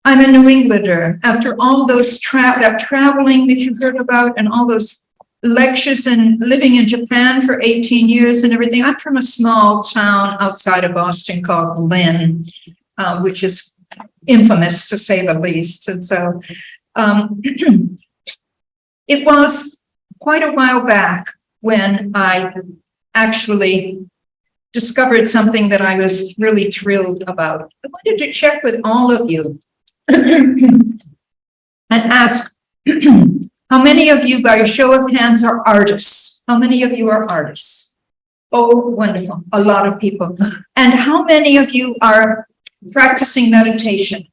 I'm a New Englander. After all those that traveling that you've heard about and all those lectures and living in Japan for 18 years and everything, I'm from a small town outside of Boston called Lynn, which is infamous to say the least. And so it was quite a while back when I actually discovered something that I was really thrilled about. I wanted to check with all of you and ask how many of you, by a show of hands, are artists? How many of you are artists? Oh, wonderful. A lot of people. And how many of you are practicing meditation?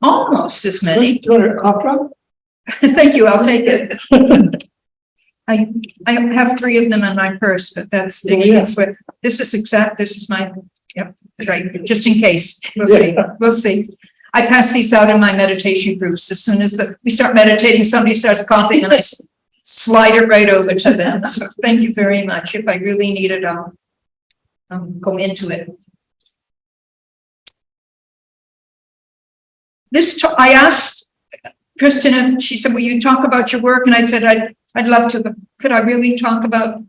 Almost as many. Thank you. I'll take it. I have 3 of them in my purse, but that's digging this way. This is my, yep, right, just in case. We'll see. We'll see. I pass these out in my meditation groups. As soon as we start meditating, somebody starts coughing and I slide it right over to them. So thank you very much. If I really need it, I'll go into it. I asked Kristen if she said, will you talk about your work? And I said, I'd love to, but could I really talk about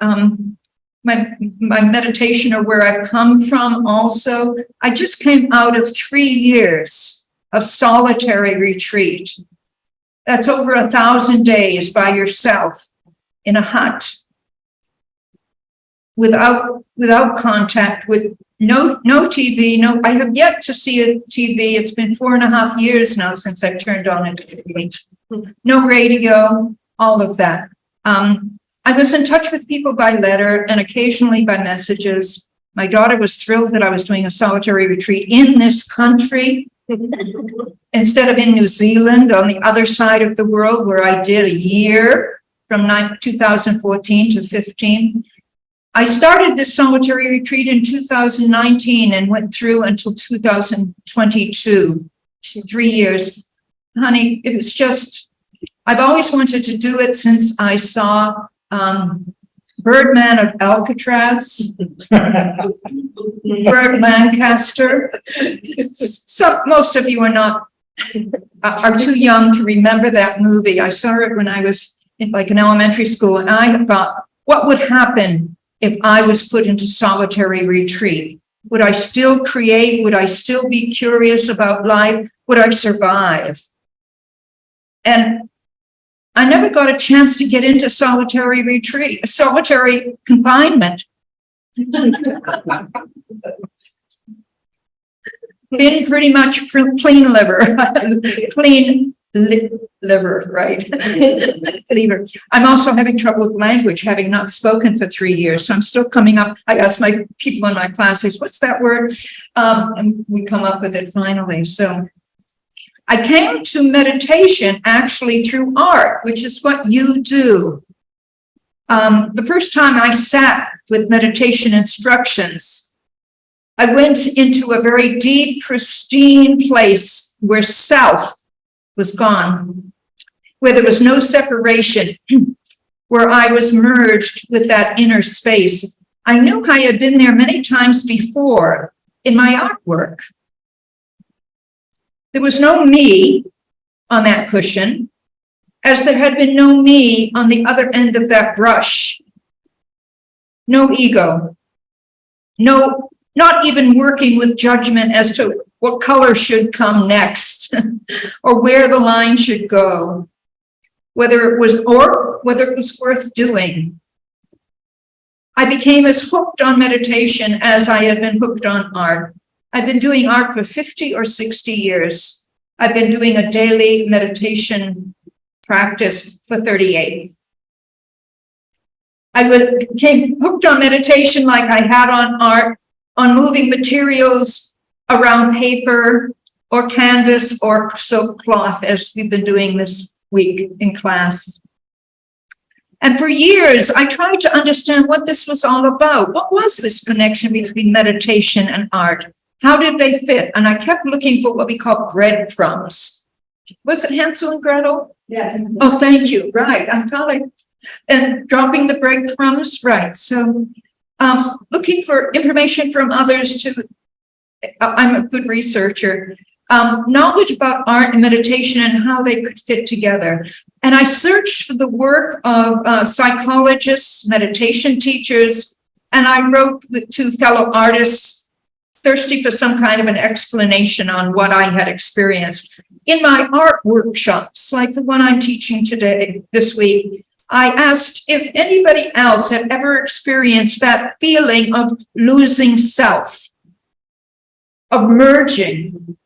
my meditation or where I've come from also? I just came out of 3 years of solitary retreat. That's over 1,000 days by yourself in a hut, without contact, with no TV, I have yet to see a TV. It's been 4.5 years now since I turned on a TV. No radio, all of that. I was in touch with people by letter and occasionally by messages. My daughter was thrilled that I was doing a solitary retreat in this country instead of in New Zealand on the other side of the world, where I did a year from 2014 to 15. I started this solitary retreat in 2019 and went through until 2022, 3 years. Honey, it was just, I've always wanted to do it since I saw Birdman of Alcatraz, Burt Lancaster. So most of you are too young to remember that movie. I saw it when I was in elementary school, and I thought, what would happen if I was put into solitary retreat? Would I still create? Would I still be curious about life? Would I survive? And I never got a chance to get into solitary retreat, solitary confinement. Been pretty much clean liver, liver, right? Liver. I'm also having trouble with language, having not spoken for 3 years. So I'm still coming up. I ask my people in my classes, what's that word? And we come up with it finally. So I came to meditation actually through art, which is what you do. The first time I sat with meditation instructions, I went into a very deep, pristine place where self was gone, where there was no separation, where I was merged with that inner space. I knew I had been there many times before in my artwork. There was no me on that cushion, as there had been no me on the other end of that brush. No ego. No, not even working with judgment as to what color should come next or where the line should go, whether it was worth doing. I became as hooked on meditation as I had been hooked on art. I've been doing art for 50 or 60 years. I've been doing a daily meditation practice for 38. I became hooked on meditation like I had on art, on moving materials around paper or canvas or silk cloth, as we've been doing this week in class. And for years, I tried to understand what this was all about. What was this connection between meditation and art? How did they fit? And I kept looking for what we call breadcrumbs. Was it Hansel and Gretel? Yes. Oh, thank you. Right. And dropping the breadcrumbs. Right. So looking for information from others I'm a good researcher. knowledge about art and meditation and how they could fit together. And I searched for the work of psychologists, meditation teachers, and I wrote to fellow artists thirsty for some kind of an explanation on what I had experienced. In my art workshops, like the one I'm teaching this week, I asked if anybody else had ever experienced that feeling of losing self, of merging.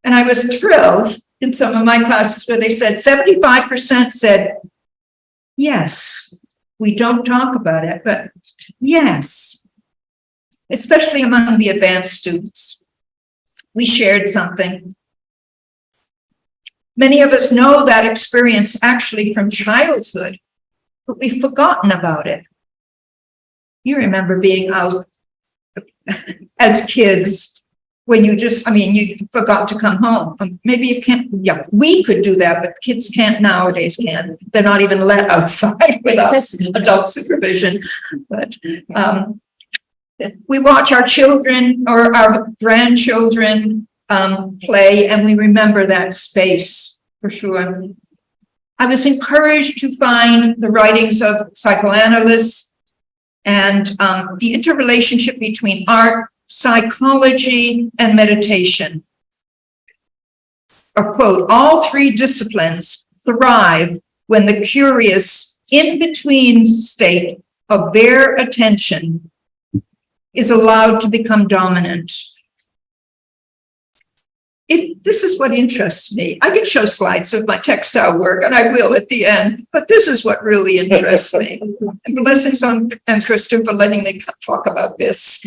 And I was thrilled in some of my classes where they said 75% said, yes, we don't talk about it, but yes, especially among the advanced students. We shared something. Many of us know that experience actually from childhood, but we've forgotten about it. You remember being out as kids when you forgot to come home. Maybe you can't, yeah, we could do that, but kids can't nowadays, can't. They're not even let outside without adult supervision. But we watch our children or our grandchildren play, and we remember that space for sure. I was encouraged to find the writings of psychoanalysts and the interrelationship between art, psychology, and meditation. A quote, all three disciplines thrive when the curious in-between state of their attention is allowed to become dominant. This is what interests me. I can show slides of my textile work, and I will at the end, but this is what really interests me. And blessings on Kristen for letting me talk about this.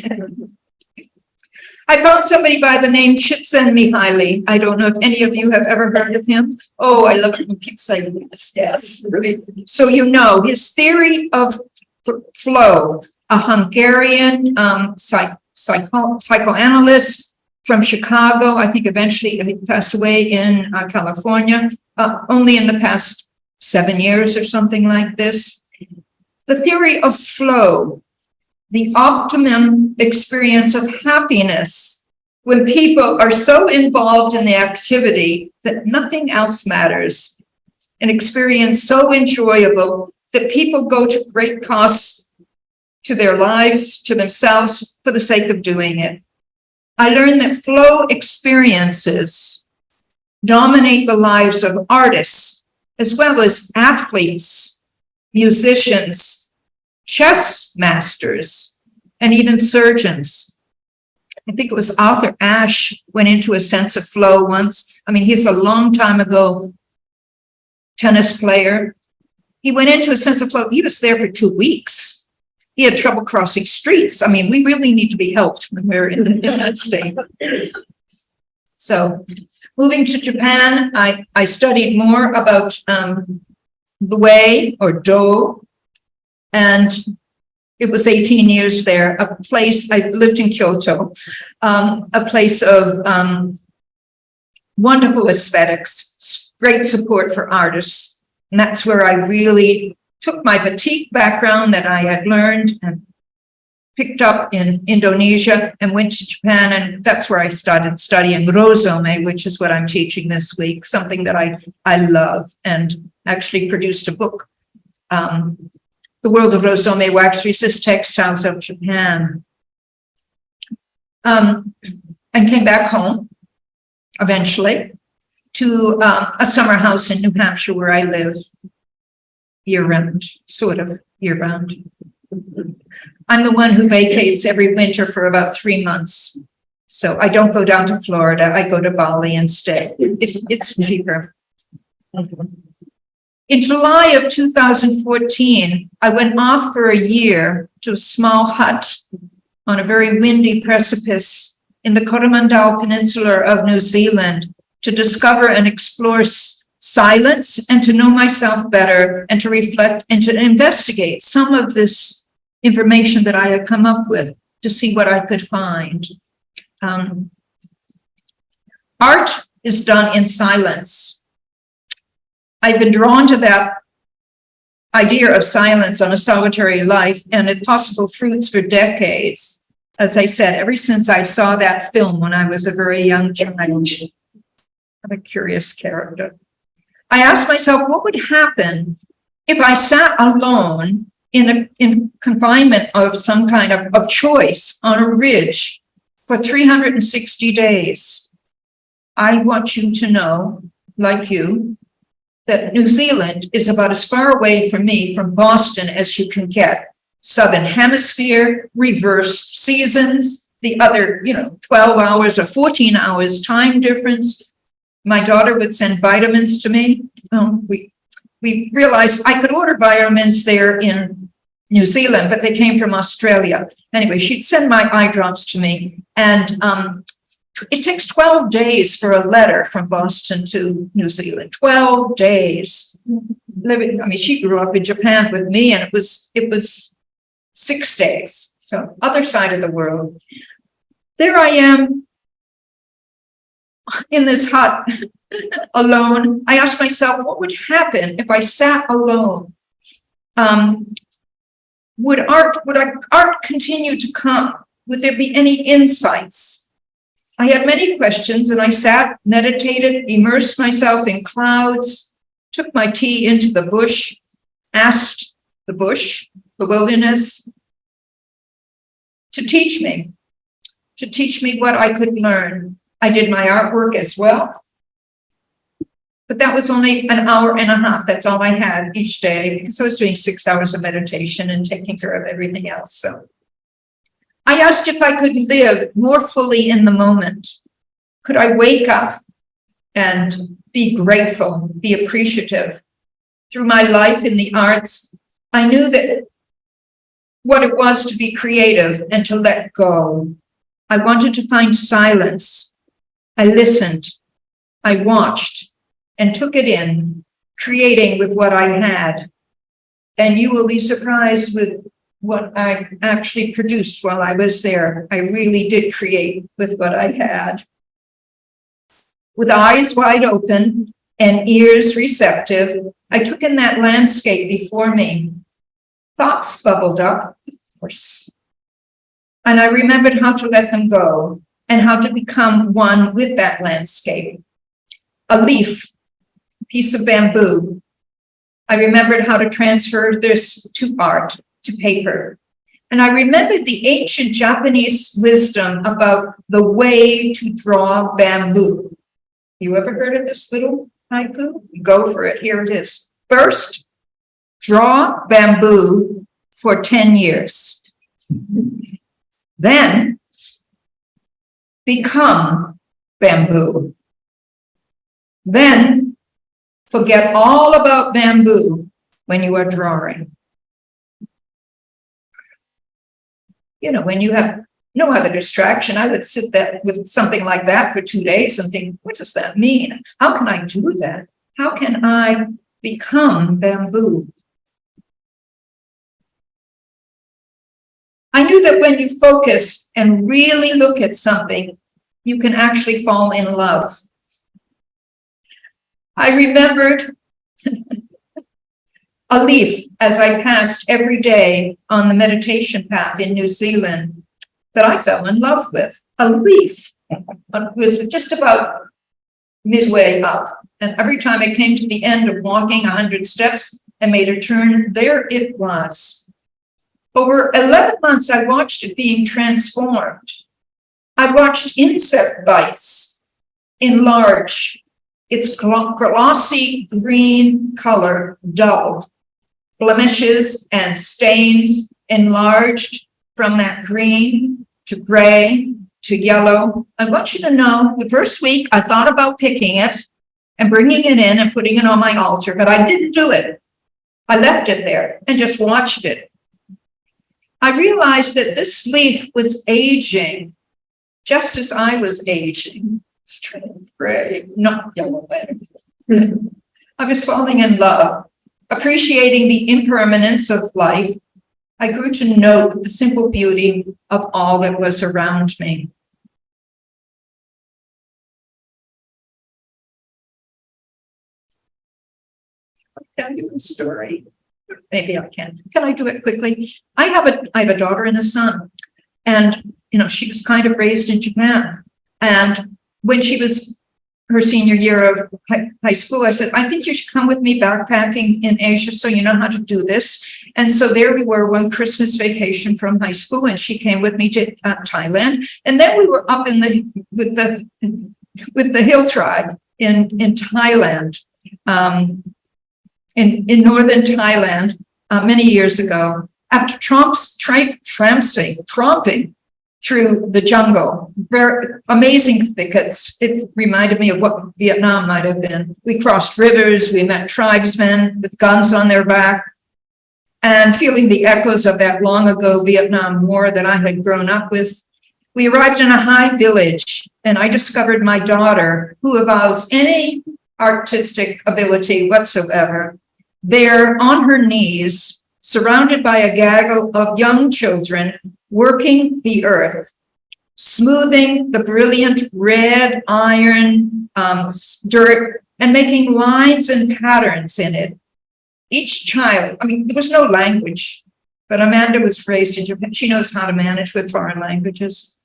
I found somebody by the name Csikszentmihalyi. I don't know if any of you have ever heard of him. Oh, I love it when people say yes, yes. Really. So you know, his theory of flow, a Hungarian psychoanalyst from Chicago. I think eventually he passed away in California, only in the past 7 years or something like this. The theory of flow, the optimum experience of happiness when people are so involved in the activity that nothing else matters, an experience so enjoyable that people go to great costs to their lives, to themselves, for the sake of doing it. I learned that flow experiences dominate the lives of artists, as well as athletes, musicians, chess masters, and even surgeons. I think it was Arthur Ashe went into a sense of flow once. I mean, he's a long time ago tennis player. He went into a sense of flow. He was there for 2 weeks. He had trouble crossing streets. I mean, we really need to be helped when we're in that state. So moving to Japan, I studied more about the way or Do, and it was 18 years there, a place, I lived in Kyoto, a place of wonderful aesthetics, great support for artists. And that's where I really took my batik background that I had learned and picked up in Indonesia and went to Japan. And that's where I started studying Rozome, which is what I'm teaching this week, something that I love, and actually produced a book, The World of Rozome Wax Resist Textiles of Japan. And came back home eventually to a summer house in New Hampshire where I live year-round, sort of year-round. I'm the one who vacates every winter for about 3 months. So I don't go down to Florida. I go to Bali and stay. It's cheaper. In July of 2014, I went off for a year to a small hut on a very windy precipice in the Coromandel Peninsula of New Zealand to discover and explore silence and to know myself better and to reflect and to investigate some of this information that I had come up with to see what I could find. Art is done in silence. I've been drawn to that idea of silence on a solitary life and its possible fruits for decades. As I said, ever since I saw that film when I was a very young child. I'm a curious character. I asked myself, what would happen if I sat alone in confinement of some kind of choice on a ridge for 360 days? I want you to know, like you, that New Zealand is about as far away from me, from Boston, as you can get. Southern Hemisphere, reversed seasons, the other, 12 hours or 14 hours time difference. My daughter would send vitamins to me. We realized I could order vitamins there in New Zealand, but they came from Australia. Anyway, she'd send my eye drops to me, and it takes 12 days for a letter from Boston to New Zealand. 12 days. She grew up in Japan with me, and it was 6 days. So other side of the world. There I am in this hut alone. I asked myself, what would happen if I sat alone? Would art continue to come? Would there be any insights? I had many questions, and I sat, meditated, immersed myself in clouds, took my tea into the bush, asked the bush, the wilderness, to teach me what I could learn. I did my artwork as well, but that was only an hour and a half. That's all I had each day, because I was doing 6 hours of meditation and taking care of everything else. So I asked if I could live more fully in the moment. Could I wake up and be grateful, be appreciative? Through my life in the arts, I knew that what it was to be creative and to let go. I wanted to find silence. I listened, I watched, and took it in, creating with what I had. And you will be surprised with what I actually produced while I was there. I really did create with what I had. With eyes wide open and ears receptive, I took in that landscape before me. Thoughts bubbled up, of course. And I remembered how to let them go and how to become one with that landscape. A leaf, a piece of bamboo. I remembered how to transfer this to art, to paper. And I remembered the ancient Japanese wisdom about the way to draw bamboo. You ever heard of this little haiku? Go for it. Here it is. First, draw bamboo for 10 years. Then, become bamboo. Then, forget all about bamboo when you are drawing. When you have no other distraction, I would sit there with something like that for 2 days and think, what does that mean? How can I do that? How can I become bamboo? I knew that when you focus and really look at something, you can actually fall in love. I remembered a leaf as I passed every day on the meditation path in New Zealand that I fell in love with. A leaf. It was just about midway up. And every time I came to the end of walking 100 steps and made a turn, there it was. Over 11 months, I watched it being transformed. I watched insect bites enlarge. Its glossy green color dull. Blemishes and stains enlarged from that green to gray to yellow. I want you to know the first week I thought about picking it and bringing it in and putting it on my altar, but I didn't do it. I left it there and just watched it. I realized that this leaf was aging just as I was aging. It's turning gray, not yellow. I was falling in love, appreciating the impermanence of life. I grew to note the simple beauty of all that was around me. I'll tell you the story. Maybe I can. Can I do it quickly? I have a daughter and a son, and she was kind of raised in Japan. And when she was her senior year of high school, I said, I think you should come with me backpacking in Asia so you know how to do this. And so there we were one Christmas vacation from high school, and she came with me to Thailand. And then we were up with the hill tribe in Thailand, in northern Thailand, many years ago. After tromping through the jungle, very amazing thickets. It reminded me of what Vietnam might have been. We crossed rivers, we met tribesmen with guns on their back, and feeling the echoes of that long ago Vietnam War that I had grown up with. We arrived in a high village, and I discovered my daughter, who avows any artistic ability whatsoever, there on her knees, surrounded by a gaggle of young children, working the earth, smoothing the brilliant red iron dirt, and making lines and patterns in it. Each child, I mean, there was no language, but Amanda was raised in Japan. She knows how to manage with foreign languages.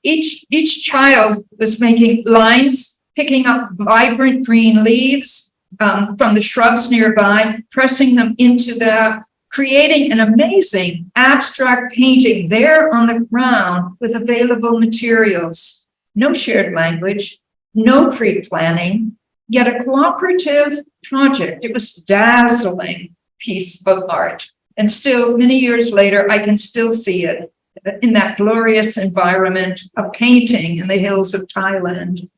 Each child was making lines, picking up vibrant green leaves from the shrubs nearby, pressing them into that, creating an amazing abstract painting there on the ground with available materials. No shared language, no pre-planning, yet a cooperative project. It was a dazzling piece of art. And still, many years later, I can still see it in that glorious environment of painting in the hills of Thailand.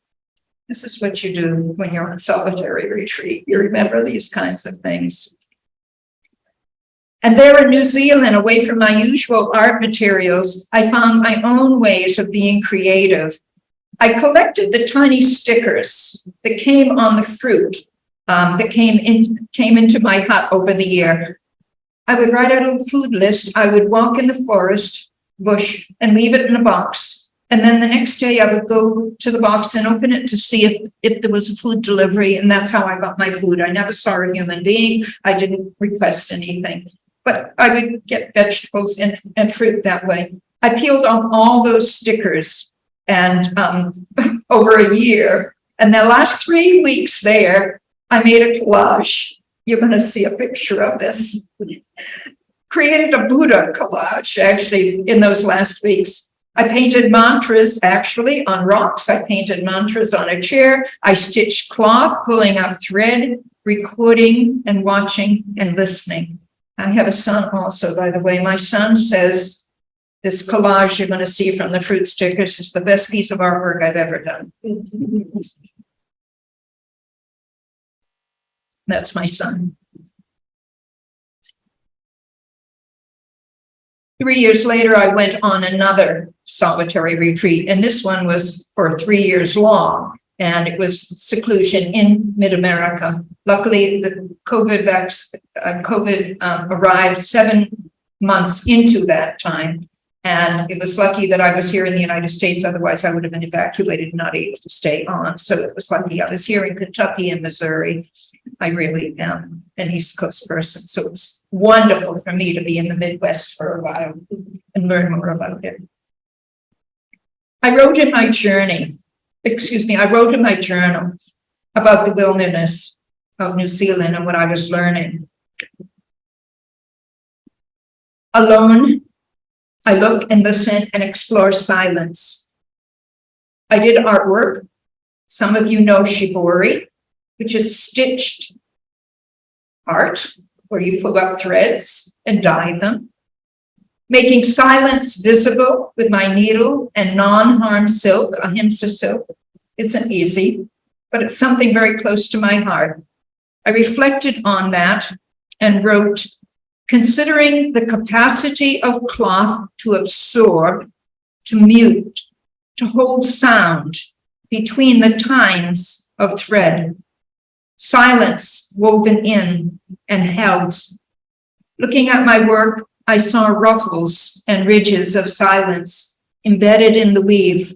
This is what you do when you're on solitary retreat. You remember these kinds of things. And there in New Zealand, away from my usual art materials, I found my own ways of being creative. I collected the tiny stickers that came on the fruit that came into my hut over the year. I would write out a food list. I would walk in the forest, bush, and leave it in a box. And then the next day I would go to the box and open it to see if there was a food delivery. And that's how I got my food. I never saw a human being. I didn't request anything. But I would get vegetables and fruit that way. I peeled off all those stickers and over a year. And the last 3 weeks there, I made a collage. You're going to see a picture of this. Created a Buddha collage, actually, in those last weeks. I painted mantras, actually, on rocks. I painted mantras on a chair. I stitched cloth, pulling up thread, recording and watching and listening. I have a son also, by the way. My son says, this collage you're going to see from the fruit stickers is the best piece of artwork I've ever done. That's my son. 3 years later, I went on another solitary retreat, and this one was for 3 years long, and it was seclusion in mid-America. Luckily, the COVID arrived 7 months into that time, and it was lucky that I was here in the United States. Otherwise, I would have been evacuated and not able to stay on. So it was lucky I was here in Kentucky and Missouri. I really am an East Coast person, so it was wonderful for me to be in the Midwest for a while and learn more about it. I wrote in my journal about the wilderness of New Zealand and what I was learning. Alone, I look and listen and explore silence. I did artwork. Some of you know shibori, which is stitched art, where you pull up threads and dye them. Making silence visible with my needle and non-harm silk, ahimsa silk, isn't easy, but it's something very close to my heart. I reflected on that and wrote, considering the capacity of cloth to absorb, to mute, to hold sound between the tines of thread, silence woven in and held. Looking at my work, I saw ruffles and ridges of silence embedded in the weave,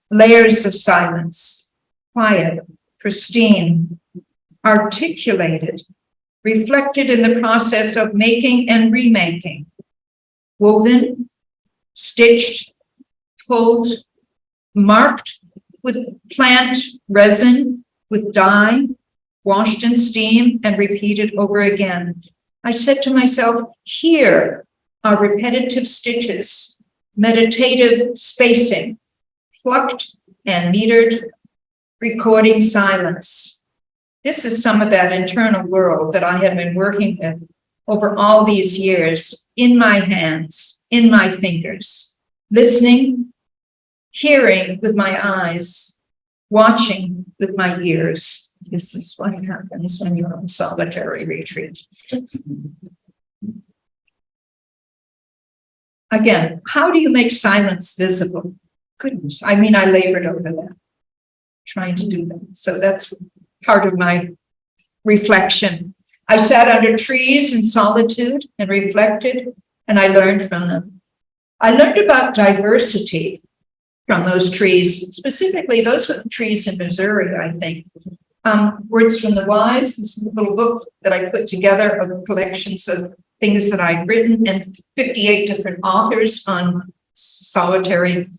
layers of silence, quiet, pristine, articulated, reflected in the process of making and remaking, woven, stitched, pulled, marked with plant resin, with dye, washed in steam and repeated over again. I said to myself, here are repetitive stitches, meditative spacing, plucked and metered, recording silence. This is some of that internal world that I have been working with over all these years, in my hands, in my fingers, listening, hearing with my eyes, watching with my ears. This is what happens when you're on solitary retreat. Again, how do you make silence visible? Goodness, I mean, I labored over that, trying to do that. So that's part of my reflection. I sat under trees in solitude and reflected, and I learned from them. I learned about diversity from those trees, specifically those were the trees in Missouri, I think. Words from the Wise, this is a little book that I put together of collections of things that I'd written, and 58 different authors on solitary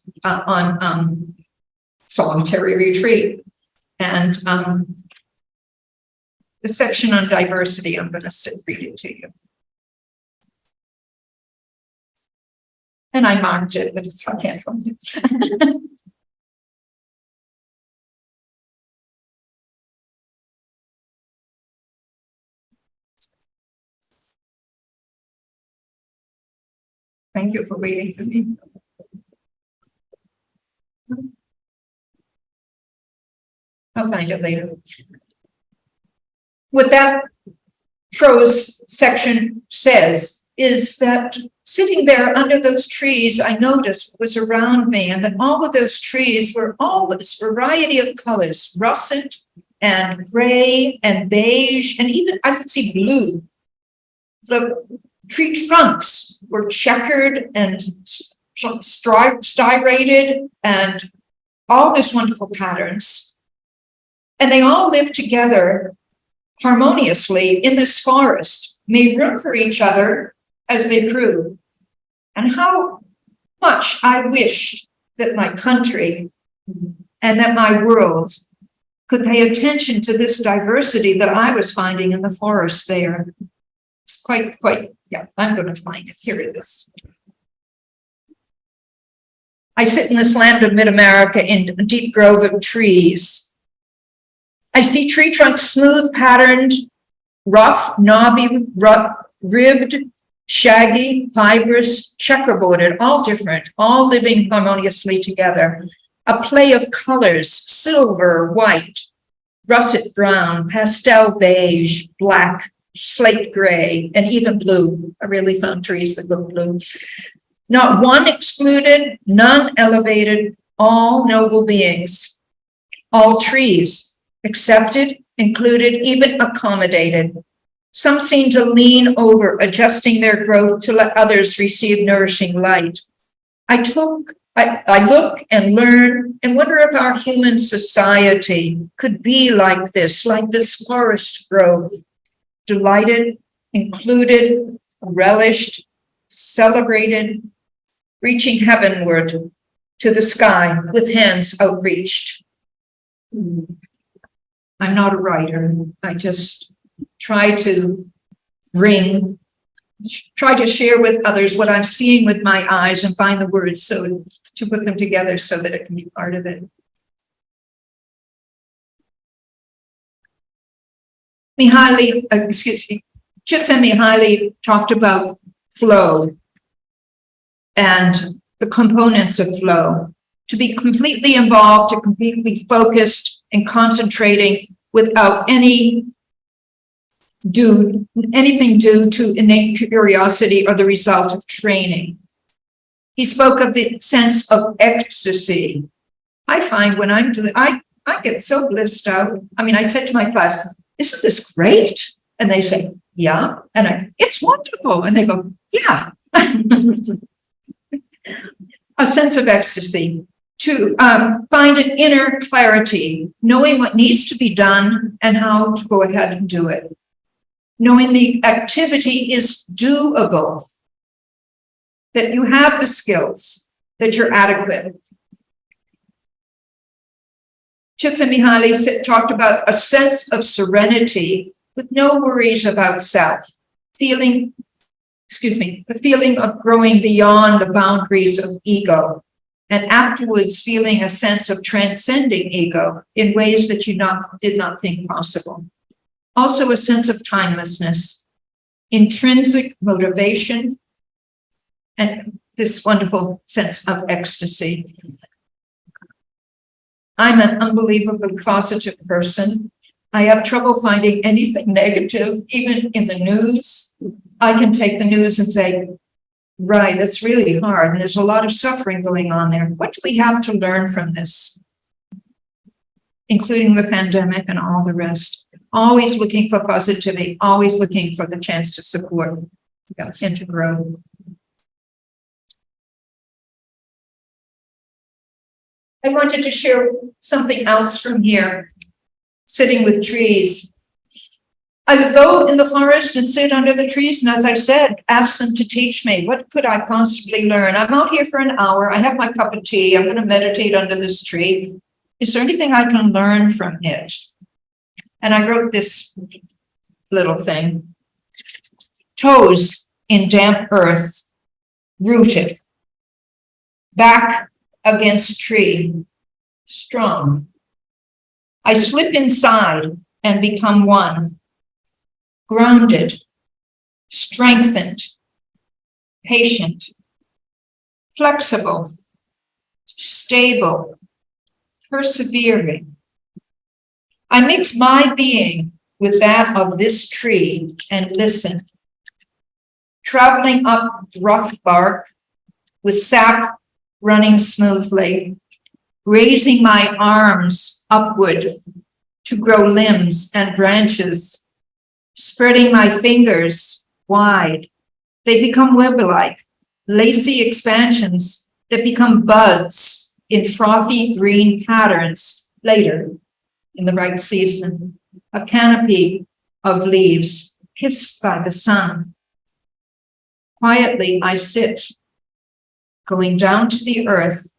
retreat. And the section on diversity, I'm going to read it to you. And I marked it, but I can't find it. Thank you for waiting for me. I'll find it later. What that prose section says is that sitting there under those trees, I noticed what was around me, and that all of those trees were all this variety of colors, russet and gray and beige, and even I could see blue. The tree trunks were checkered and striated and all these wonderful patterns. And they all lived together harmoniously in this forest, made room for each other as they grew. And how much I wished that my country and that my world could pay attention to this diversity that I was finding in the forest there. It's quite, yeah, I'm going to find it. Here it is. I sit in this land of mid-America in a deep grove of trees. I see tree trunks smooth, patterned, rough, knobby, ribbed, shaggy, fibrous, checkerboarded, all different, all living harmoniously together. A play of colors, silver, white, russet brown, pastel beige, black, slate gray, and even blue. I really found trees that look blue. Not one excluded, none elevated, all noble beings. All trees, accepted, included, even accommodated. Some seem to lean over, adjusting their growth to let others receive nourishing light. I look and learn and wonder if our human society could be like this forest grove, delighted, included, relished, celebrated, reaching heavenward to the sky with hands outreached. I'm not a writer. I just try to share with others what I'm seeing with my eyes and find the words so to put them together so that it can be part of it. Csikszentmihalyi talked about flow and the components of flow. To be completely involved, to completely focused and concentrating without anything due to innate curiosity or the result of training. He spoke of the sense of ecstasy. I find when I'm doing, I get so blissed out. I mean, I said to my class, isn't this great? And they say, yeah. And it's wonderful. And they go, yeah. A sense of ecstasy, to find an inner clarity, knowing what needs to be done and how to go ahead and do it. Knowing the activity is doable, that you have the skills, that you're adequate. Csikszentmihalyi talked about a sense of serenity with no worries about self, the feeling of growing beyond the boundaries of ego, and afterwards feeling a sense of transcending ego in ways that you did not think possible. Also a sense of timelessness, intrinsic motivation, and this wonderful sense of ecstasy. I'm an unbelievably positive person. I have trouble finding anything negative, even in the news. I can take the news and say, right, that's really hard, and there's a lot of suffering going on there. What do we have to learn from this? Including the pandemic and all the rest. Always looking for positivity, always looking for the chance to support and to grow. I wanted to share something else from here, sitting with trees. I would go in the forest and sit under the trees, and as I said, ask them to teach me, what could I possibly learn? I'm out here for an hour, I have my cup of tea, I'm going to meditate under this tree. Is there anything I can learn from it? And I wrote this little thing. Toes in damp earth, rooted, back against tree, strong. I slip inside and become one, grounded, strengthened, patient, flexible, stable, persevering. I mix my being with that of this tree and listen, traveling up rough bark with sap running smoothly, raising my arms upward to grow limbs and branches, spreading my fingers wide. They become web-like, lacy expansions that become buds in frothy green patterns later in the right season, a canopy of leaves kissed by the sun. Quietly I sit, going down to the earth,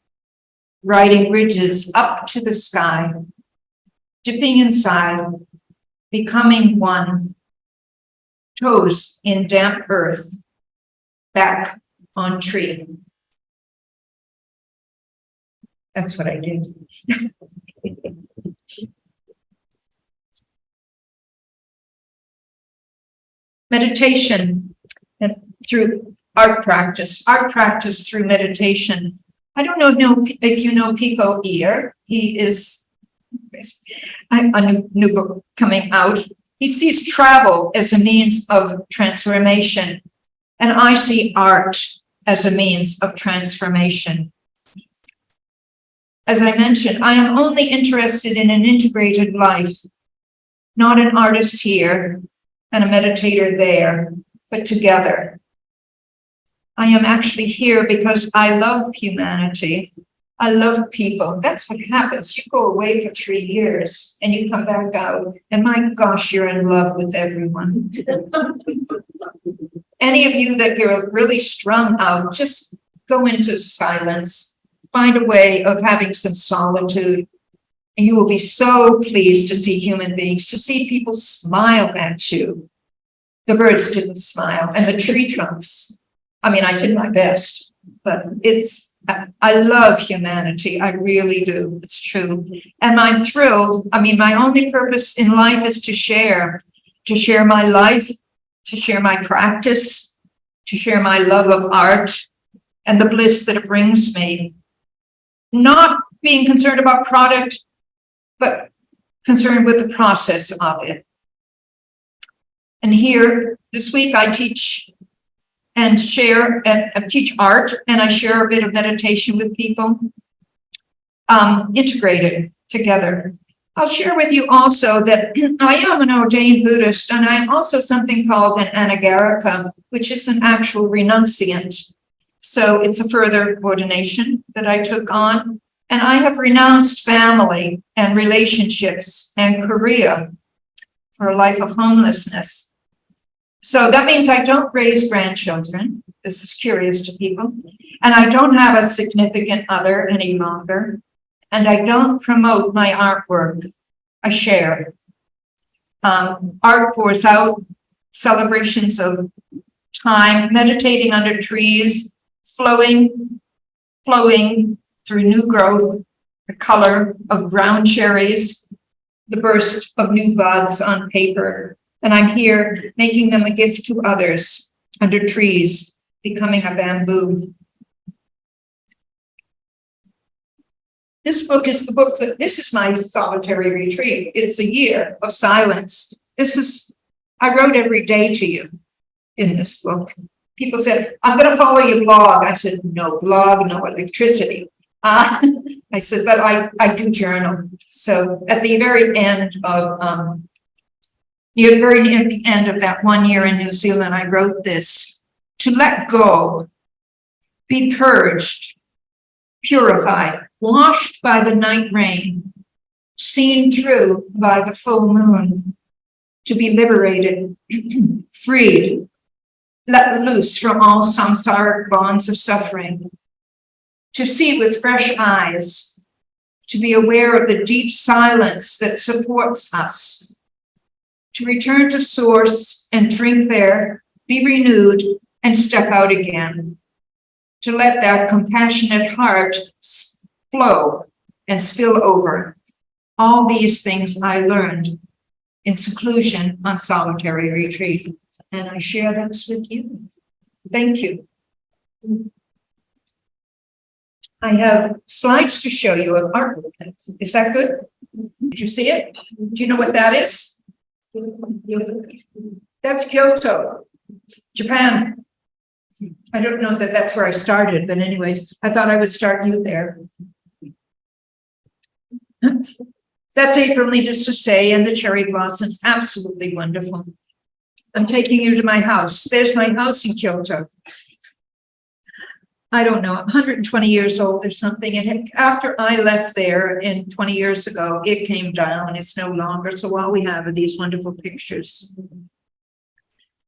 riding ridges up to the sky, dipping inside, becoming one, toes in damp earth, back on tree. That's what I did. Meditation through art practice through meditation. I don't know if you know Pico Iyer. He is a new book coming out. He sees travel as a means of transformation, and I see art as a means of transformation. As I mentioned, I am only interested in an integrated life, not an artist here and a meditator there, but together. I am actually here because I love humanity. I love people. That's what happens. You go away for 3 years and you come back out, and my gosh, you're in love with everyone. Any of you that you're really strung out, just go into silence, find a way of having some solitude, and you will be so pleased to see human beings, to see people smile at you. The birds didn't smile, and the tree trunks. I mean, I did my best, but I love humanity. I really do. It's true. And I'm thrilled. I mean, my only purpose in life is to share my life, to share my practice, to share my love of art and the bliss that it brings me. Not being concerned about product, but concerned with the process of it. And here, this week, I teach and share and teach art, and I share a bit of meditation with people, integrated together. I'll share with you also that I am an ordained Buddhist, and I'm also something called an anagarika, which is an actual renunciant. So it's a further ordination that I took on. And I have renounced family and relationships and career for a life of homelessness. So that means I don't raise grandchildren. This is curious to people. And I don't have a significant other any longer. And I don't promote my artwork. I share. Art pours out, celebrations of time, meditating under trees, flowing through new growth, the color of brown cherries, the burst of new buds on paper. And I'm here making them a gift to others under trees, becoming a bamboo. This book is the book this is my solitary retreat. It's a year of silence. I wrote every day to you in this book. People said, I'm going to follow your blog. I said, no blog, no electricity. I said, but I do journal. So at the very end of, near the end of that 1 year in New Zealand, I wrote this: to let go, be purged, purified, washed by the night rain, seen through by the full moon, to be liberated, freed, let loose from all samsaric bonds of suffering, to see with fresh eyes, to be aware of the deep silence that supports us, to return to source and drink there, be renewed, and step out again, to let that compassionate heart flow and spill over. All these things I learned in seclusion on solitary retreat, and I share those with you. Thank you. I have slides to show you of artwork. Is that good? Did you see it? Do you know what that is? That's Kyoto, Japan. I don't know that that's where I started, but anyways, I thought I would start you there. That's April, needless to say, and the cherry blossoms, absolutely wonderful. I'm taking you to my house. There's my house in Kyoto. I don't know, 120 years old or something. And after I left there in 20 years ago, it came down. It's no longer. So all we have are these wonderful pictures.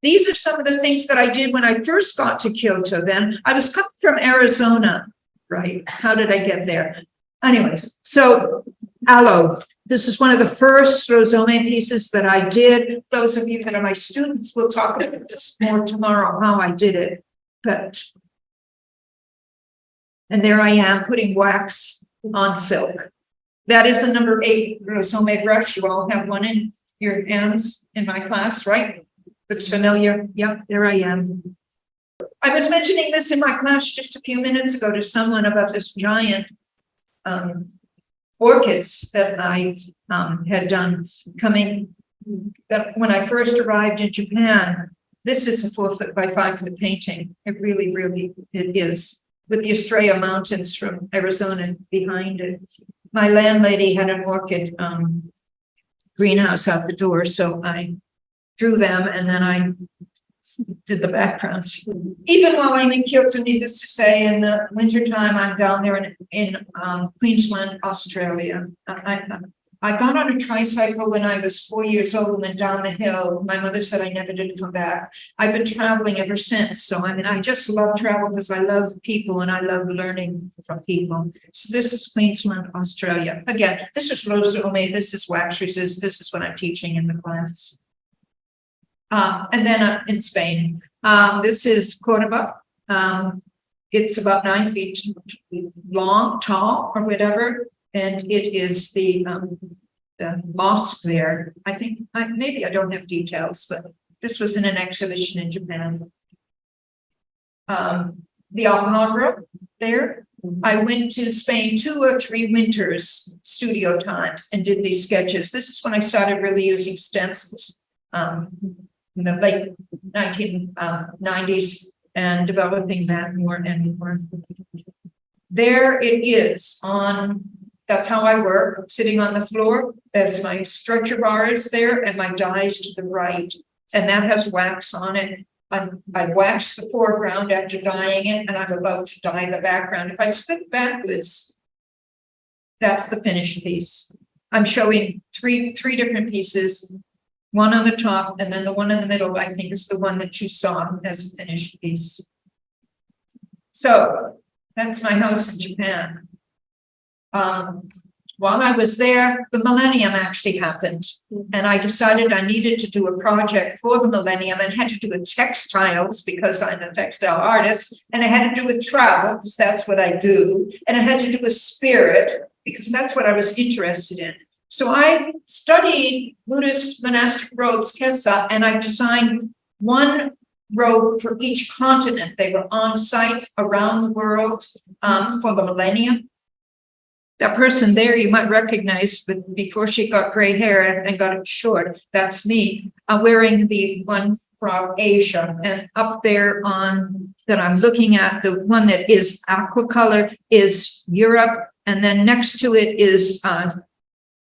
These are some of the things that I did when I first got to Kyoto. Then I was coming from Arizona, right? How did I get there? Anyways, so aloe. This is one of the first Rozome pieces that I did. Those of you that are my students will talk about this more tomorrow, how I did it. And there I am putting wax on silk. That is a number 8 Rozome brush. You all have one in your hands in my class, right? Looks familiar. Yep, there I am. I was mentioning this in my class just a few minutes ago to someone about this giant orchids that I had done that when I first arrived in Japan. This is a 4 foot by 5 foot painting. It really, really, it is, with the Estrella Mountains from Arizona behind it. My landlady had an orchid greenhouse out the door, so I drew them and then I did the background. Even while I'm in Kyoto, needless to say, in the wintertime, I'm down there in Queensland, Australia. I got on a tricycle when I was 4 years old and went down the hill. My mother said I never did come back. I've been traveling ever since. So, I mean, I just love travel because I love people and I love learning from people. So this is Queensland, Australia. Again, this is Rozome, this is wax resist, this is what I'm teaching in the class. And then in Spain, this is Cordoba. It's about 9 feet long, tall, or whatever. And it is the mosque there. I think maybe I don't have details, but this was in an exhibition in Japan. The Alhambra there. I went to Spain 2 or 3 winters, studio times, and did these sketches. This is when I started really using stencils in the late 1990s and developing that more and more. There it is on. That's how I work, sitting on the floor. There's my stretcher bars there and my dies to the right. And that has wax on it. I've waxed the foreground after dyeing it, and I'm about to dye the background. If I slip backwards, that's the finished piece. I'm showing three different pieces, one on the top, and then the one in the middle, I think, is the one that you saw as a finished piece. So that's my house in Japan. While I was there, the millennium actually happened. And I decided I needed to do a project for the millennium and had to do with textiles because I'm a textile artist. And it had to do with travel because that's what I do. And it had to do with spirit because that's what I was interested in. So I studied Buddhist monastic robes, Kesa, and I designed one robe for each continent. They were on site around the world for the millennium. That person there you might recognize, but before she got gray hair and got it short, that's me. I'm wearing the one from Asia, and up there on that I'm looking at, the one that is aqua color is Europe, and then next to it is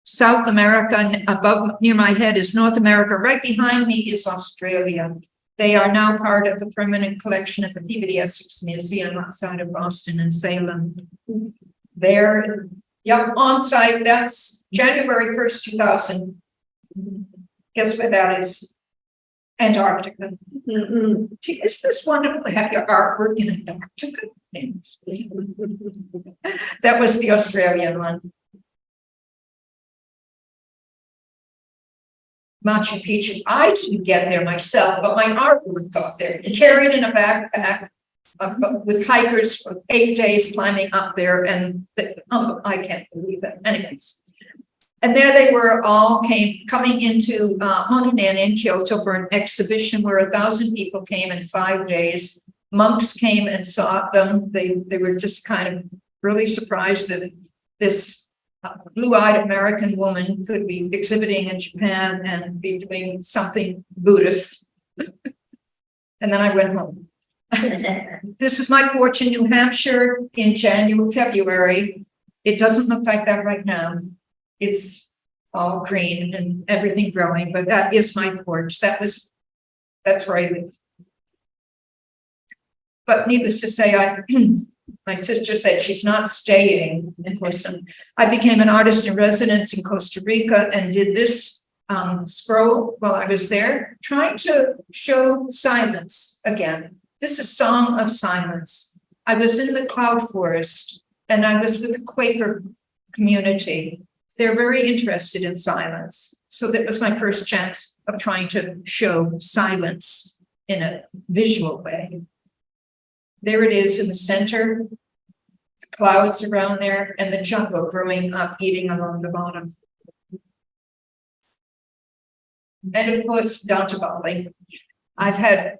South America, and above near my head is North America. Right behind me is Australia. They are now part of the permanent collection at the Peabody Essex Museum outside of Boston and Salem. There, yep, on site, that's January 1st, 2000. Guess where that is? Antarctica. Gee, is this wonderful to have your artwork in Antarctica? That was the Australian one. Machu Picchu. I didn't get there myself, but my artwork got there, carried in a backpack with hikers for 8 days climbing up there, and I can't believe it. Anyways, and there they were, all coming into Hononan in Kyoto for an exhibition where 1,000 people came in 5 days. Monks came and saw them. They were just kind of really surprised that this blue-eyed American woman could be exhibiting in Japan and be doing something Buddhist. And then I went home. This is my porch in New Hampshire in February. It doesn't look like that right now. It's all green and everything growing, but that is my porch. That's where I live. But needless to say, my sister said she's not staying in Costa. I became an artist in residence in Costa Rica and did this scroll while I was there, trying to show silence again. This is Song of Silence. I was in the cloud forest and I was with the Quaker community. They're very interested in silence. So that was my first chance of trying to show silence in a visual way. There it is in the center, the clouds around there, and the jungle growing up, eating along the bottom. And of course, down to Bali. I've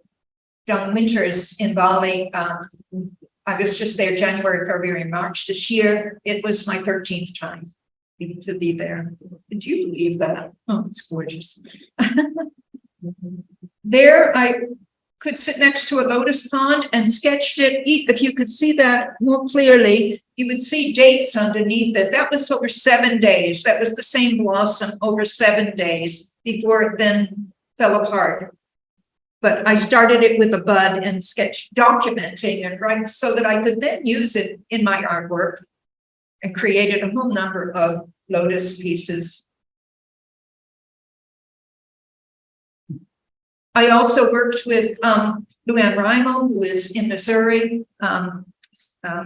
done winters in Bali. I was just there January, February, March this year. It was my 13th time to be there. Do you believe that? Oh, it's gorgeous. There, I could sit next to a lotus pond and sketched it. If you could see that more clearly, you would see dates underneath it. That was over 7 days. That was the same blossom over 7 days before it then fell apart. But I started it with a bud and sketched, documenting it, right, so that I could then use it in my artwork, and created a whole number of lotus pieces. I also worked with Luann Rimo, who is in Missouri,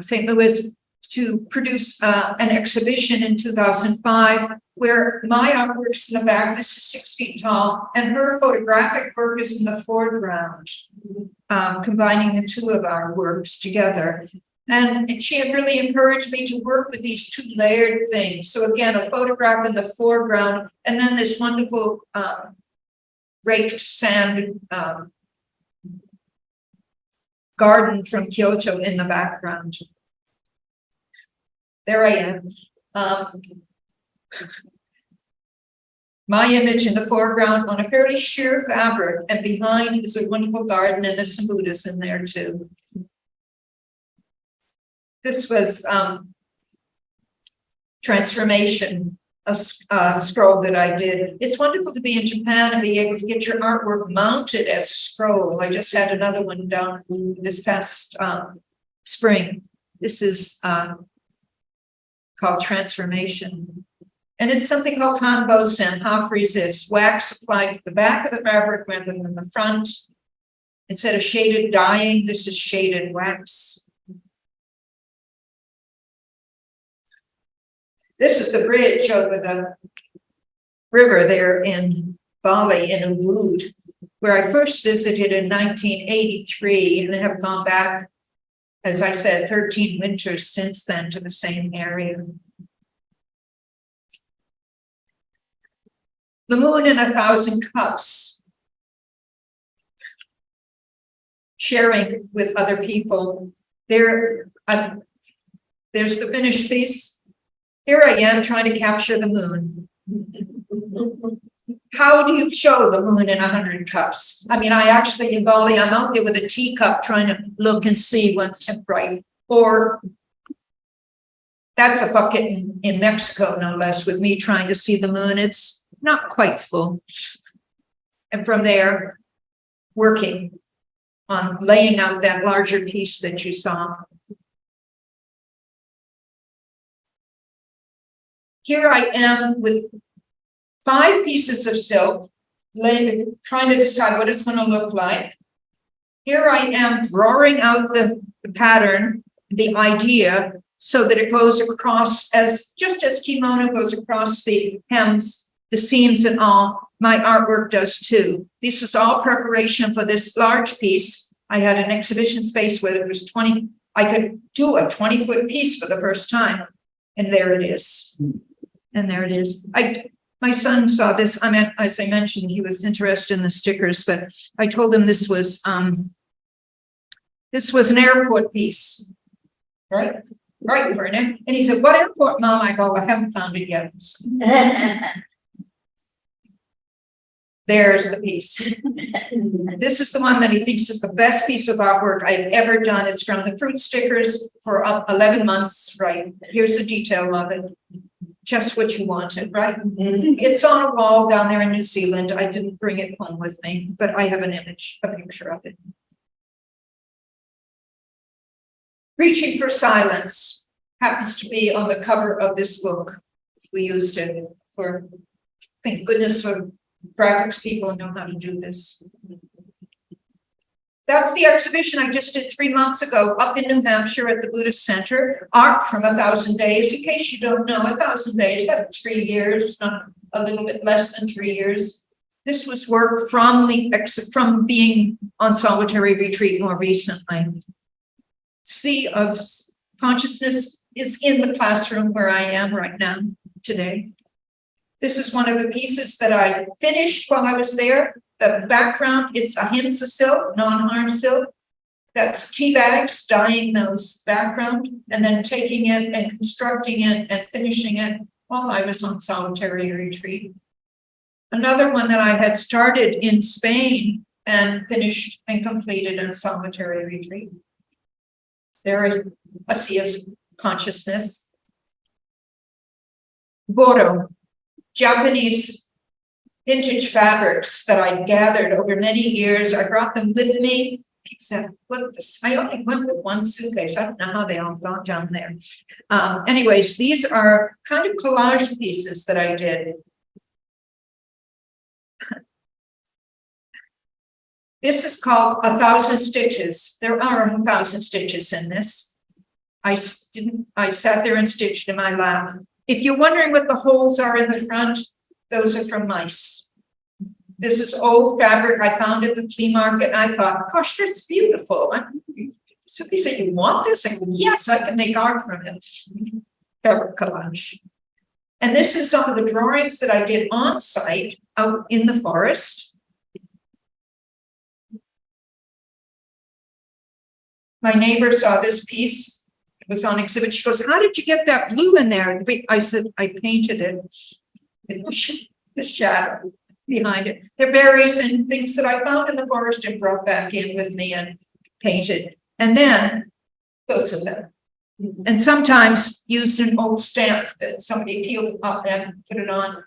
St. Louis, to produce an exhibition in 2005 where my artwork's in the back. This is 6 feet tall, and her photographic work is in the foreground, combining the two of our works together. And she had really encouraged me to work with these two layered things. So again, a photograph in the foreground, and then this wonderful raked sand garden from Kyoto in the background. There I am. My image in the foreground on a fairly sheer fabric, and behind is a wonderful garden, and there's some Buddhas in there too. This was transformation, a scroll that I did. It's wonderful to be in Japan and be able to get your artwork mounted as a scroll. I just had another one done this past spring. This is called Transformation. And it's something called Hanbosen, half resist, wax applied to the back of the fabric rather than the front. Instead of shaded dyeing, this is shaded wax. This is the bridge over the river there in Bali, in Ubud, where I first visited in 1983 and have gone back, as I said, 13 winters since then to the same area. The moon in 1,000 cups. Sharing with other people. There's the finished piece. Here I am trying to capture the moon. How do you show the moon in 100 cups? I mean, I actually, in Bali, I'm out there with a teacup trying to look and see what's bright. Or that's a bucket in Mexico, no less, with me trying to see the moon. It's not quite full. And from there, working on laying out that larger piece that you saw. Here I am with 5 pieces of silk, trying to decide what it's going to look like. Here I am drawing out the pattern, the idea, so that it goes across just as kimono goes across the hems, the seams and all, my artwork does too. This is all preparation for this large piece. I had an exhibition space where there was 20, I could do a 20-foot piece for the first time. And there it is. And there it is. My son saw this. I mean, as I mentioned, he was interested in the stickers, but I told him this was an airport piece. Right, Vernon. And he said, "What airport, Mom?" I go, "I haven't found it yet." There's the piece. This is the one that he thinks is the best piece of artwork I've ever done. It's from the fruit stickers for 11 months, right? Here's the detail of it. Just what you wanted, right? It's on a wall down there in New Zealand. I didn't bring it home with me, but I have a picture of it. Reaching for Silence happens to be on the cover of this book. We used it for, thank goodness for graphics people who know how to do this. That's the exhibition I just did 3 months ago up in New Hampshire at the Buddhist Center. Art from 1,000 days. In case you don't know, 1,000 days, that's 3 years, not a little bit less than 3 years. This was work from being on solitary retreat more recently. Sea of Consciousness is in the classroom where I am right now today. This is one of the pieces that I finished while I was there. The background is ahimsa silk, non-harm silk. That's tea bags, dyeing those background, and then taking it and constructing it and finishing it while I was on solitary retreat. Another one that I had started in Spain and finished and completed in solitary retreat. There is a sea of consciousness. Boro, Japanese vintage fabrics that I gathered over many years. I brought them with me. People said, "What this?" I only went with one suitcase. I don't know how they all got down there. Anyways, these are kind of collage pieces that I did. This is called 1,000 Stitches. There are 1,000 stitches in this. I sat there and stitched in my lap. If you're wondering what the holes are in the front, those are from mice. This is old fabric I found at the flea market, and I thought, gosh, that's beautiful. Somebody said, "You want this?" I go, "Yes, I can make art from it." Fabric collage. And this is some of the drawings that I did on site out in the forest. My neighbor saw this piece. It was on exhibit. She goes, "How did you get that blue in there?" I said, "I painted it." The shadow behind it. They're berries and things that I found in the forest and brought back in with me and painted. And then both of them. And sometimes used an old stamp that somebody peeled up and put it on.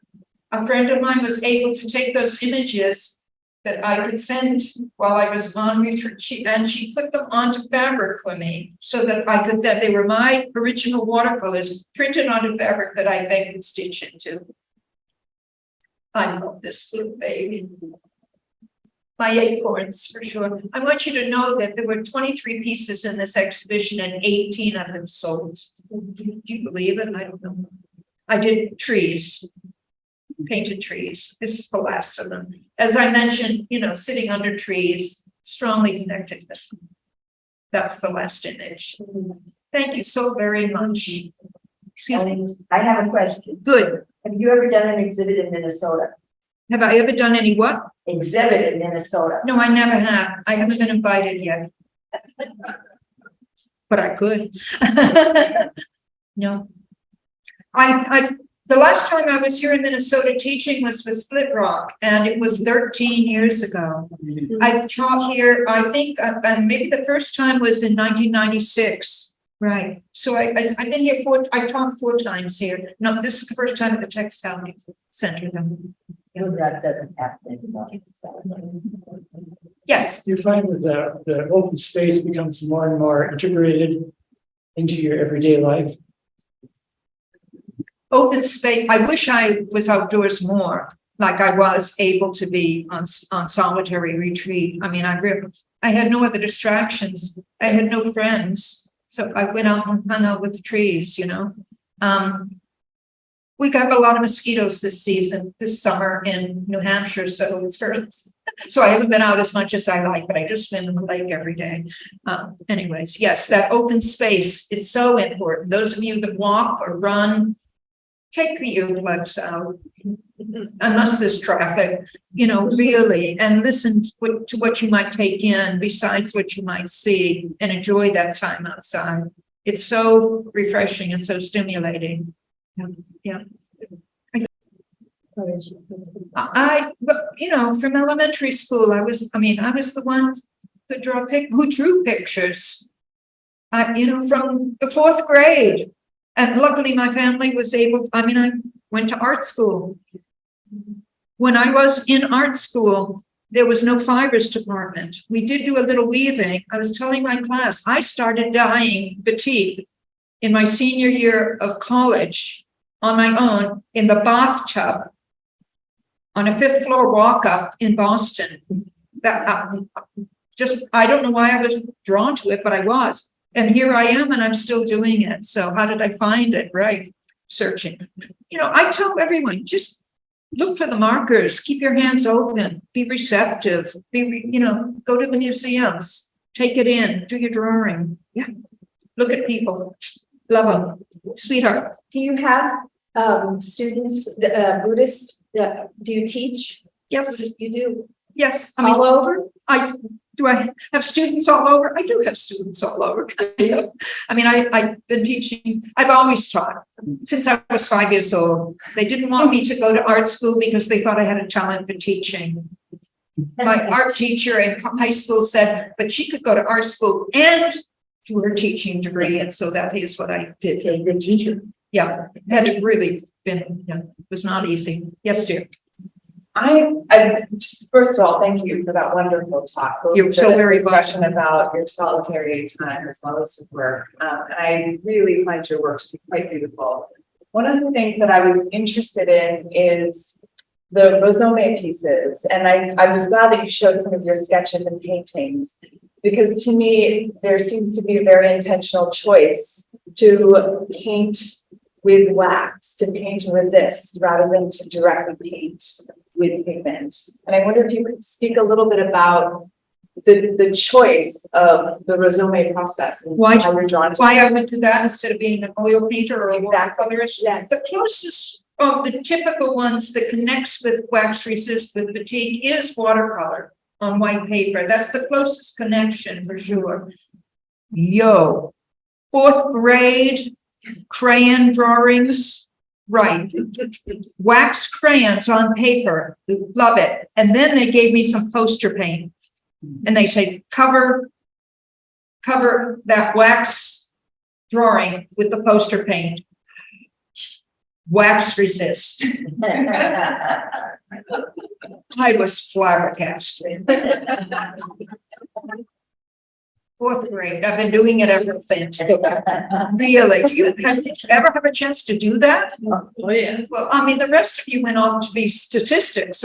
A friend of mine was able to take those images that I could send while I was on retreat, and she put them onto fabric for me so that I could, that they were my original watercolors printed onto fabric that I then could stitch into. I love this little baby. My acorns, for sure. I want you to know that there were 23 pieces in this exhibition and 18 of them sold. Do you believe it? I don't know. I did trees, painted trees. This is the last of them. As I mentioned, sitting under trees, strongly connected with them. That's the last image. Thank you so very much. Excuse me. I have a question. Good. Have you ever done an exhibit in Minnesota? Have I ever done any what? Exhibit in Minnesota. No, I never have. I haven't been invited yet. But I could. No. The last time I was here in Minnesota teaching was with Split Rock, and it was 13 years ago. I've taught here, I think, maybe the first time was in 1996. Right. So I've been here I taught 4 times here. No, this is the first time at the Textile Center. That doesn't happen. Yes. You find that the open space becomes more and more integrated into your everyday life. Open space. I wish I was outdoors more, like I was able to be on solitary retreat. I mean, I had no other distractions. I had no friends. So I went out and hung out with the trees, We got a lot of mosquitoes this summer in New Hampshire. So so I haven't been out as much as I like, but I just swim in the lake every day. Anyways, yes, that open space is so important. Those of you that walk or run, take the earplugs out, unless there's traffic, really, and listen to what you might take in besides what you might see, and enjoy that time outside. It's so refreshing and so stimulating. Yeah. From elementary school, I was the one who drew pictures, from the 4th grade. And luckily my family was I went to art school. When I was in art school, there was no fibers department. We did do a little weaving. I was telling my class, I started dyeing batik in my senior year of college on my own in the bathtub on a 5th floor walk up in Boston. I don't know why I was drawn to it, but I was. And here I am, and I'm still doing it. So how did I find it? Right. Searching. I tell everyone, just look for the markers, keep your hands open, be receptive, go to the museums, take it in, do your drawing. Yeah. Look at people, love them. Sweetheart. Do you have students, Buddhist, do you teach? Yes. You do? Yes. All over? Do I have students all over? I do have students all over. I've been teaching. I've always taught since I was 5 years old. They didn't want me to go to art school because they thought I had a talent for teaching. My art teacher in high school said, but she could go to art school and do her teaching degree. And so that is what I did. You're a good teacher. Yeah, had it really been, it was not easy. Yes, dear. I just first of all, thank you for that wonderful talk. You're so very discussion about your solitary time as well as your work. And I really find your work to be quite beautiful. One of the things that I was interested in is the Rozome pieces. And I was glad that you showed some of your sketches and paintings, because to me, there seems to be a very intentional choice to paint with wax, to paint and resist rather than to directly paint with pigment. And I wonder if you could speak a little bit about the choice of the Rozome process and Why how you're drawn to I would do that instead of being an oil painter or a watercolorist. Yeah. The closest of the typical ones that connects with wax resist with batik is watercolor on white paper. That's the closest connection for sure. 4th grade crayon drawings, right? Wax crayons on paper, love it. And then they gave me some poster paint, and they say cover that wax drawing with the poster paint. Wax resist. I was flabbergasted. 4th grade. I've been doing it ever since. Really? Did you ever have a chance to do that? Oh, yeah. Well, I mean, the rest of you went off to be statisticians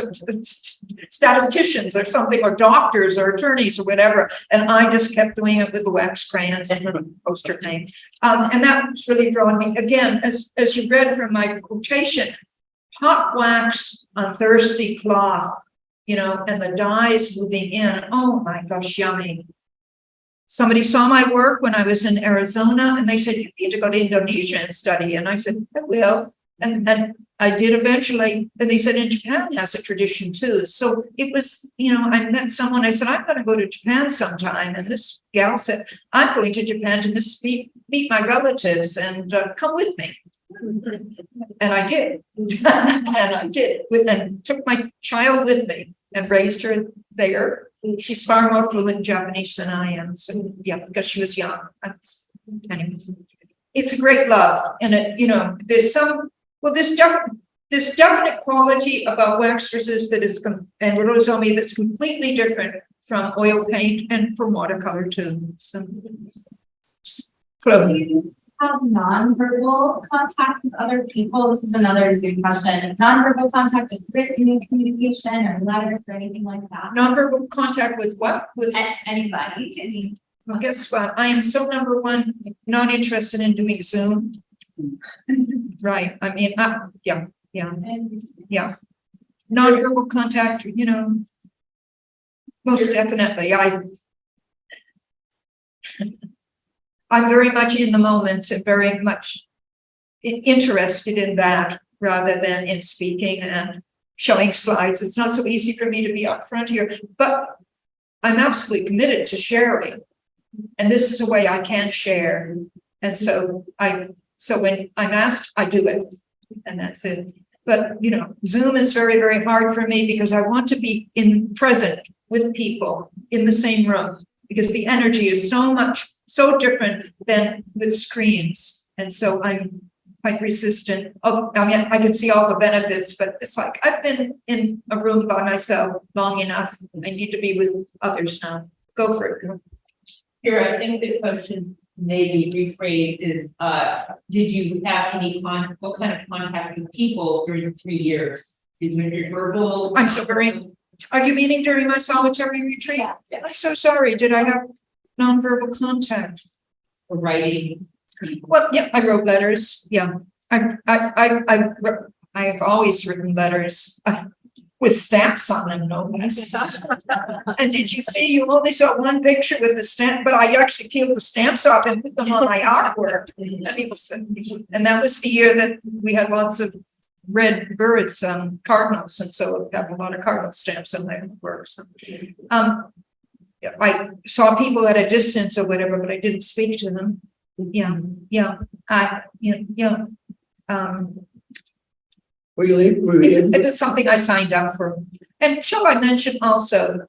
or something, or doctors or attorneys or whatever. And I just kept doing it with the wax crayons and the poster paint. And that's really drawn me. Again, as you read from my quotation, hot wax on thirsty cloth, you know, and the dyes moving in. Oh my gosh, yummy. Somebody saw my work when I was in Arizona and they said, you need to go to Indonesia and study. And I said, I will. And I did eventually. And they said, in Japan has a tradition too. So it was, you know, I met someone, I said, I'm going to go to Japan sometime. And this gal said, I'm going to Japan to meet my relatives and come with me. And I did. And took my child with me and raised her there. She's far more fluent in Japanese than I am. So yeah, because she was young. Anyway, it's a great love. And it, you know, there's definite quality about wax resist that is, and Rozome that's completely different from oil paint and from watercolor too. So, have nonverbal contact with other people? This is another Zoom question. Nonverbal contact with written communication or letters or anything like that? Nonverbal contact with what? With Anybody? well, guess what? I am so number one, not interested in doing Zoom. Right. I mean, yeah. Nonverbal contact, you know, most definitely. I'm very much in the moment and very much interested in that rather than in speaking and showing slides. It's not so easy for me to be up front here, but I'm absolutely committed to sharing. And this is a way I can share. And so when I'm asked, I do it. And that's it. But, you know, Zoom is very, very hard for me because I want to be present with people in the same room, because the energy is so different than with screens. And so I'm quite resistant. Oh, I mean, I can see all the benefits, but it's like, I've been in a room by myself long enough. I need to be with others now. Go for it. Here, I think the question maybe rephrased is, did you have what kind of contact with people during 3 years? Did you have verbal? I'm so very, are you meaning during my solitary retreat? Yes. I'm so sorry. Did I have nonverbal contact? Or writing? Well, yeah, I wrote letters. Yeah. I have always written letters with stamps on them, no less. And did you see, you only saw one picture with the stamp, but I actually peeled the stamps off and put them on my artwork. And that was the year that we had lots of red birds, cardinals, and so I have a lot of cardinal stamps on my work. So, I saw people at a distance or whatever, but I didn't speak to them. Yeah. It was something I signed up for. And shall I mention also,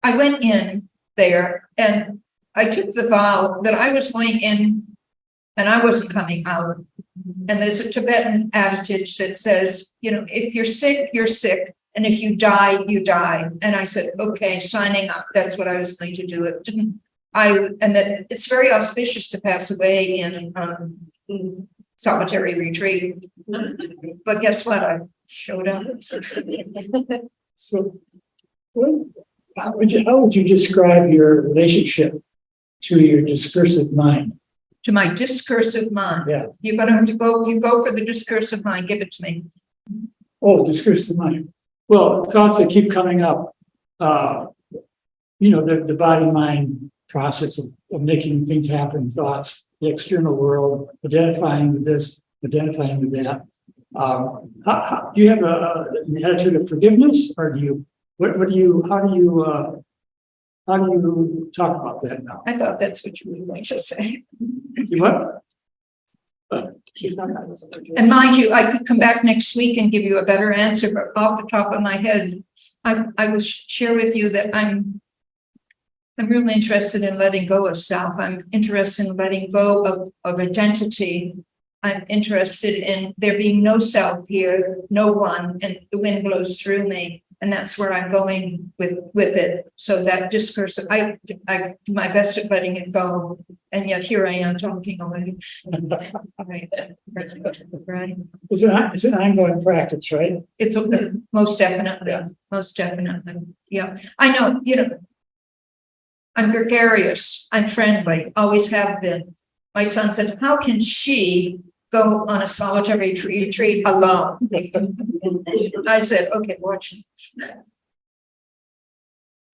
I went in there and I took the vow that I was going in and I wasn't coming out. And there's a Tibetan adage that says, you know, if you're sick, you're sick. And if you die, you die. And I said, okay, signing up. That's what I was going to do. It didn't, and that it's very auspicious to pass away in solitary retreat. But guess what? I showed up. So how would you describe your relationship to your discursive mind? To my discursive mind. Yeah. You're going to have to go for the discursive mind. Give it to me. Oh, discursive mind. Well, thoughts that keep coming up, you know, the body-mind process of making things happen, thoughts, the external world, identifying with this, identifying with that. Do you have an attitude of forgiveness, or do you, how do you talk about that now? I thought that's what you were going to say. You what? And mind you, I could come back next week and give you a better answer, but off the top of my head, I will share with you that I'm really interested in letting go of self. I'm interested in letting go of identity. I'm interested in there being no self here, no one, and the wind blows through me. And that's where I'm going with it. So that discourse, I do my best at letting it go. And yet here I am talking already. Right. Right. It's an ongoing practice, right? It's most definitely, most definitely. Yeah, I know, I'm gregarious, I'm friendly, always have been. My son said, how can she go on a solitary retreat alone? I said, okay, watch me.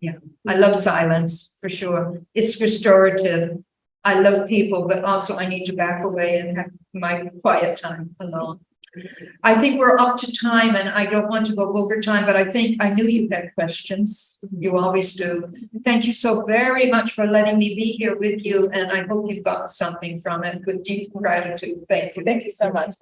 Yeah, I love silence for sure. It's restorative. I love people, but also I need to back away and have my quiet time alone. I think we're up to time and I don't want to go over time, but I think I knew you had questions. You always do. Thank you so very much for letting me be here with you. And I hope you've got something from it with deep gratitude. Thank you. Thank you so much.